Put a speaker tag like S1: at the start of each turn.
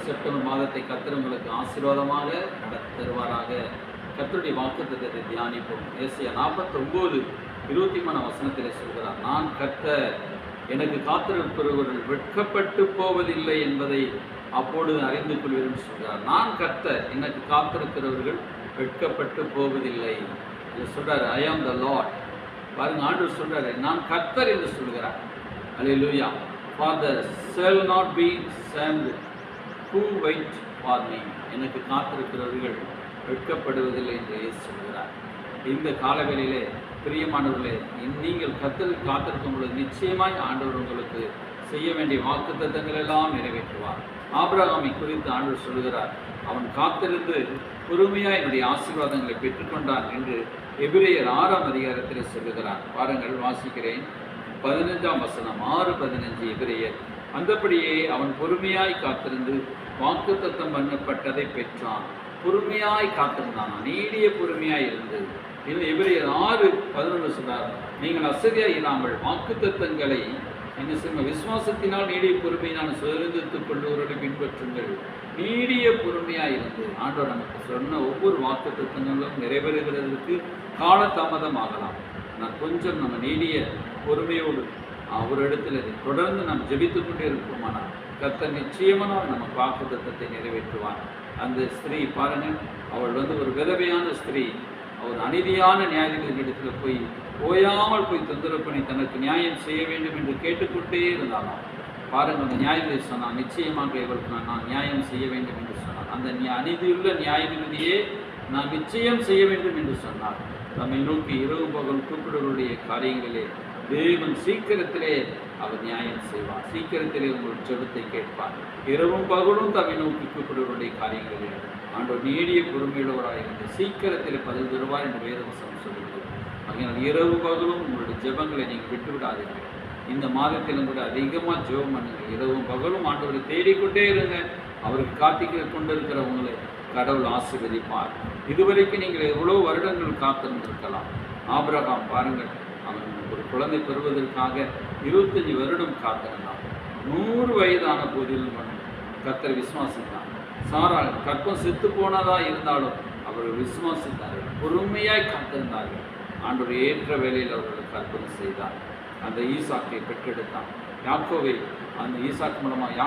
S1: September மாதத்தை கர்த்தர் உங்களுக்கு ஆசீர்வாதமாக நடத்தி தருவாராக. கர்த்தருடைய வாக்குத்தத்தத்தை தியானிப்போம். ஏசாயா 49:23 வசனத்திலே சொல்கிறார், நான் கர்த்தர், எனக்கு காத்திருப்பவர்கள் வெட்கப்பட்டு போவதில்லை என்பதை அப்பொழுது அறிந்து கொள்வீர்கள் சொல்கிறார். நான் கர்த்தர், எனக்கு காத்திருக்கிறவர்கள் வெட்கப்பட்டு போவதில்லை சொல்றாரு. ஐ ஆம் த லார்ட். பாருங்க, ஆண்டவர் சொல்றாரு, நான் கர்த்தர் என்று சொல்கிறார். அல்லேலூயா. Father shall not be shamed who wait for me. எனக்கு காத்திருக்கிறவர்கள் வெட்கப்படுவதில்லை என்று இயேசு சொல்கிறார். இந்த காலவெளியிலே பிரியமானவர்களே, நீங்கள் கர்த்தருக்கு காத்திருக்கும் பொழுது நிச்சயமாய் ஆண்டவர் உங்களுக்கு செய்ய வேண்டிய வாக்குத்தத்தங்கள் எல்லாம் நிறைவேற்றுவார். ஆபிரகாமை குறித்து ஆண்டவர் சொல்கிறார், அவன் காத்திருந்து பொறுமையாக என்னுடைய ஆசீர்வாதங்களை பெற்றுக்கொண்டான் என்று எபிரேயர் 6ஆம் அதிகாரத்திலே சொல்லுகிறார். பாருங்கள், வாசிக்கிறேன். 15ஆம் வசனம், 6:15 எபிரேயர். அந்தபடியே அவன் பொறுமையாய் காத்திருந்து வாக்குத்தத்தம் பண்ணப்பட்டதை பெற்றான். பொறுமையாய் காத்திருந்தான், நீடிய பொறுமையாய் இருந்தது. இன்னும் எபிரேயர் 6:11 சொன்னார், நீங்கள் அசதியாய் இல்லாமல் வாக்குத்தத்தங்களை என்ன சொல்ல விசுவாசத்தினால் நீடிய பொறுமையினால் சுதந்திரத்துக் கொள்ளுவர்களை பின்பற்றுங்கள். நீடிய பொறுமையாக இருந்து ஆண்டவர் நமக்கு சொன்ன ஒவ்வொரு வாக்குத்தத்தங்களும் நிறைவேறுகிறதுக்கு காலதாமதம் ஆகலாம். நான் கொஞ்சம் நம்ம நீடிய பொறுமையோடு ஒரு இடத்துல தொடர்ந்து நாம் ஜெபித்து கொண்டே இருப்போமானால் கர்த்தர் நிச்சயமாக நம்ம வாக்குத்தத்தத்தை நிறைவேற்றுவார். அந்த ஸ்திரீ பாருங்கள், அவள் ஒரு விதவையான ஸ்திரீ. அவர் அநீதியான நியாயாதிபதியிடத்தில் போய் ஓயாமல் தொந்தரவு பண்ணி தனக்கு நியாயம் செய்ய வேண்டும் என்று கேட்டுக்கொண்டே இருந்தாலும் பாருங்கள், அந்த நியாயாதிபதி சொன்னான், நிச்சயமாக இவருக்கு நான் நியாயம் செய்ய வேண்டும் என்று சொன்னான். அந்த அநீதியுள்ள நியாயாதிபதியே நான் நிச்சயம் செய்ய வேண்டும் என்று சொன்னார். நம்மை நோக்கி இரவு பகல் கூப்பிடுவருடைய காரியங்களிலே தேவன் சீக்கிரத்திலே அவர் நியாயம் செய்வார். சீக்கிரத்திலே உங்கள் ஜெபத்தை கேட்பார். இரவும் பகலும் தம்மை நோக்கி கூப்பிடுவருடைய காரியங்களிலே ஆண்டவர் நீடிய பொறுமையுள்ளவராக இருந்து சீக்கிரத்தில் பதில் தருவார் என்று வேதவசனம் சொல்லுகிறது. அதனால் இரவு பகலும் உங்களுடைய ஜெபங்களை நீங்கள் விட்டுவிடாதீர்கள். இந்த மாதத்திலும் கூட அதிகமாக ஜெபம் பண்ணுங்கள். இரவும் பகலும் ஆண்டவரை தேடிக்கொண்டே இருங்க. அவருக்கு காத்திக்க கொண்டிருக்கிறவங்களை கடவுள் ஆசீர்வதிப்பார். இதுவரைக்கும் நீங்கள் எவ்வளோ வருடங்கள் காத்திருந்திருக்கலாம். ஆபிரகாம் பாருங்கள், அவன் ஒரு குழந்தை பெறுவதற்காக 25 வருடம் காத்திருந்தான். 100 வயதான போதிலும் கர்த்தர் விசுவாசித்தான். சாரா கற்பம் செத்து போனதாக இருந்தாலும் அவர்கள் விசுவாசித்தார்கள், பொறுமையாய் காத்திருந்தார்கள். ஆண்டவர் ஏற்ற வேளையில் அவர்கள் கற்பனை செய்தார். அந்த ஈசாக்கை பெற்றெடுத்தான். யாக்கோவை அந்த ஈசாக்கு மூலமாக